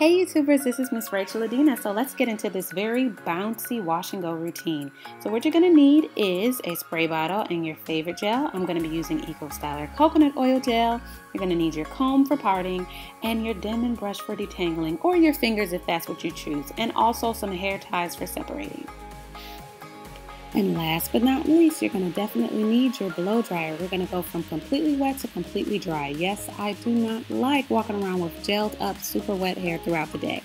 Hey YouTubers, this is Miss Rachel Adina. So let's get into this very bouncy wash and go routine. So what you're going to need is a spray bottle and your favorite gel. I'm going to be using Eco Styler coconut oil gel. You're going to need your comb for parting and your Denman brush for detangling, or your fingers if that's what you choose, and also some hair ties for separating. And last but not least, you're going to definitely need your blow dryer. We're going to go from completely wet to completely dry. Yes, I do not like walking around with gelled up, super wet hair throughout the day.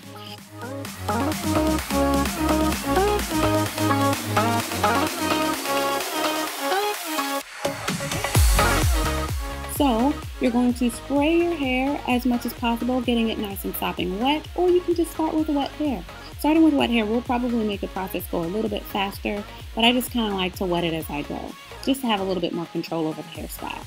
So you're going to spray your hair as much as possible, getting it nice and sopping wet, or you can just start with wet hair. Starting with wet hair will probably make the process go a little bit faster, but I just kind of like to wet it as I go, just to have a little bit more control over the hairstyle.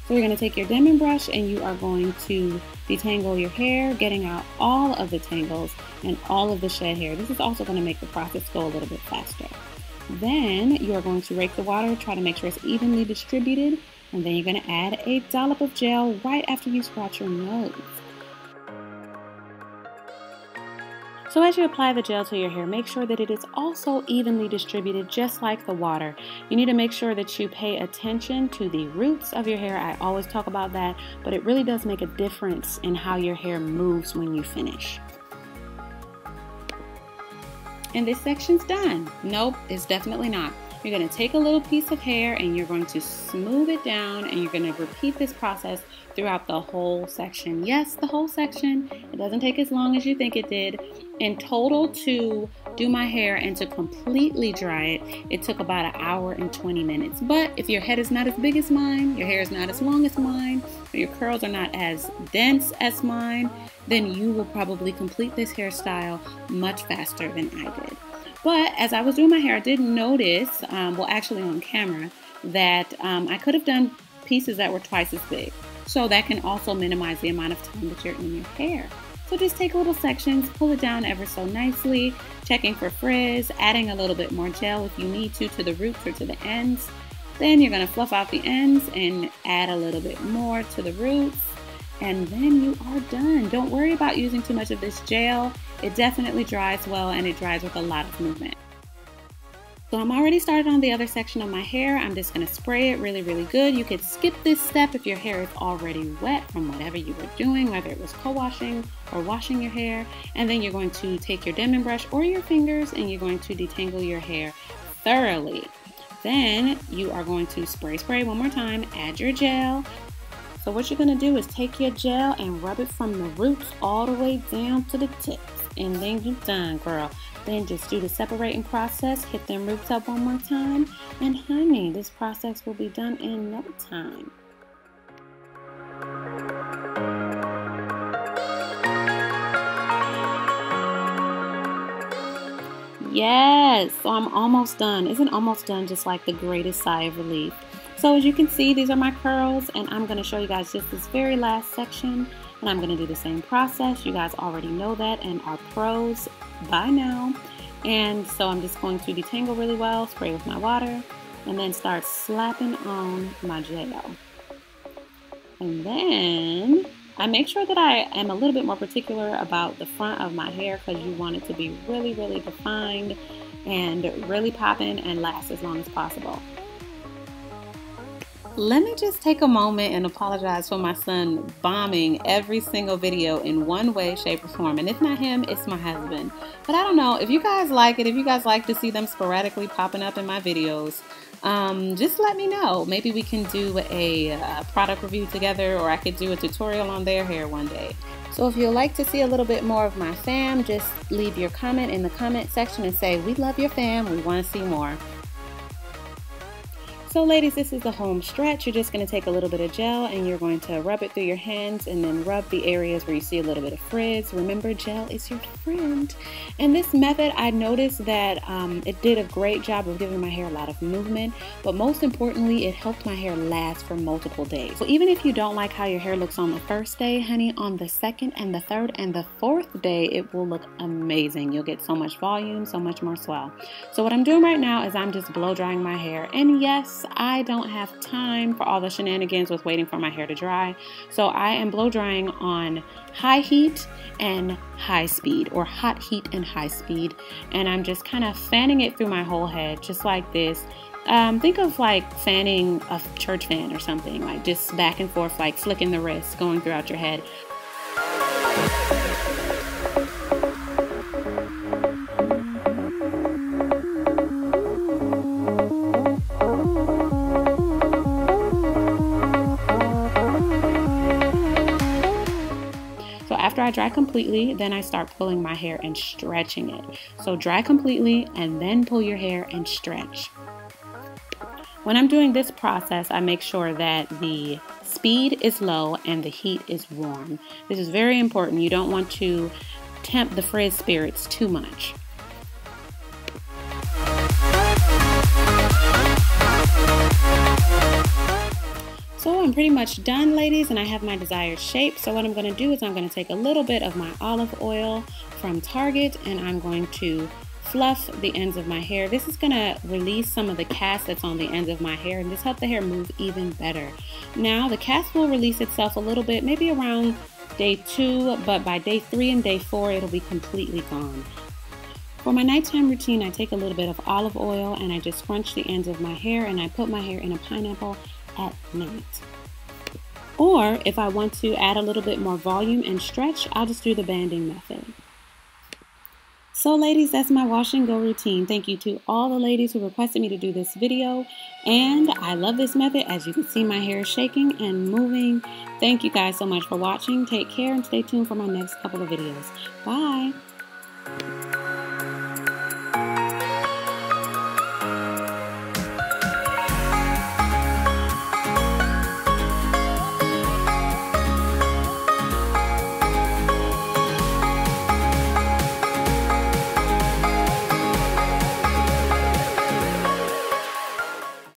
So you're going to take your Denman brush and you are going to detangle your hair, getting out all of the tangles and all of the shed hair. This is also going to make the process go a little bit faster. Then you are going to rake the water, try to make sure it's evenly distributed, and then you're going to add a dollop of gel right after you scratch your nose. So as you apply the gel to your hair, make sure that it is also evenly distributed, just like the water. You need to make sure that you pay attention to the roots of your hair. I always talk about that, but it really does make a difference in how your hair moves when you finish. And this section's done. Nope, it's definitely not. You're going to take a little piece of hair and you're going to smooth it down, and you're going to repeat this process throughout the whole section. Yes, the whole section. It doesn't take as long as you think it did. In total, to do my hair and to completely dry it, it took about an hour and 20 minutes. But if your head is not as big as mine, your hair is not as long as mine, or your curls are not as dense as mine, then you will probably complete this hairstyle much faster than I did. But as I was doing my hair, I did notice, well actually on camera, that I could have done pieces that were twice as big. So that can also minimize the amount of time that you're in your hair. So just take little sections, pull it down ever so nicely, checking for frizz, adding a little bit more gel if you need to the roots or to the ends. Then you're going to fluff out the ends and add a little bit more to the roots. And then you are done. Don't worry about using too much of this gel. It definitely dries well, and it dries with a lot of movement. So I'm already started on the other section of my hair. I'm just going to spray it really, really good. You could skip this step if your hair is already wet from whatever you were doing, whether it was co-washing or washing your hair. And then you're going to take your Denman brush or your fingers and you're going to detangle your hair thoroughly. Then you are going to spray one more time, add your gel. So what you're going to do is take your gel and rub it from the roots all the way down to the tips. And then you're done, girl. Then just do the separating process, hit them roots up one more time, and honey, this process will be done in no time. Yes, so I'm almost done. Isn't almost done just like the greatest sigh of relief? So as you can see, these are my curls, and I'm going to show you guys just this very last section, and I'm going to do the same process. You guys already know that and are pros by now. And so I'm just going to detangle really well, spray with my water, and then start slapping on my gel. And then I make sure that I am a little bit more particular about the front of my hair, because you want it to be really, really defined and really popping and last as long as possible. Let me just take a moment and apologize for my son bombing every single video in one way, shape, or form. And if not him, it's my husband. But I don't know, if you guys like it, if you guys like to see them sporadically popping up in my videos, just let me know. Maybe we can do a product review together, or I could do a tutorial on their hair one day. So if you'd like to see a little bit more of my fam, just leave your comment in the comment section and say, "We love your fam, we want to see more." So ladies, this is the home stretch. You're just going to take a little bit of gel and you're going to rub it through your hands, and then rub the areas where you see a little bit of frizz. Remember, gel is your friend. And this method, I noticed that it did a great job of giving my hair a lot of movement, but most importantly, it helped my hair last for multiple days. So even if you don't like how your hair looks on the first day, honey, on the second and the third and the fourth day, it will look amazing. You'll get so much volume, so much more swell. So what I'm doing right now is I'm just blow drying my hair. And yes, this, I don't have time for all the shenanigans with waiting for my hair to dry. So I am blow drying on high heat and high speed, or hot heat and high speed. And I'm just kind of fanning it through my whole head, just like this. Think of like fanning a church fan or something, like just back and forth, like flicking the wrist, going throughout your head. So after I dry completely, then I start pulling my hair and stretching it. So dry completely and then pull your hair and stretch. When I'm doing this process, I make sure that the speed is low and the heat is warm. This is very important. You don't want to tempt the frizz spirits too much. So I'm pretty much done, ladies, and I have my desired shape. So what I'm going to do is I'm going to take a little bit of my olive oil from Target and I'm going to fluff the ends of my hair. This is going to release some of the cast that's on the ends of my hair and just help the hair move even better. Now the cast will release itself a little bit, maybe around day 2, but by day 3 and day 4 it'll be completely gone. For my nighttime routine, I take a little bit of olive oil and I just scrunch the ends of my hair and I put my hair in a pineapple at night. Or if I want to add a little bit more volume and stretch, I'll just do the banding method. So ladies, that's my wash and go routine. Thank you to all the ladies who requested me to do this video. And I love this method. As you can see, my hair is shaking and moving. Thank you guys so much for watching. Take care and stay tuned for my next couple of videos. Bye.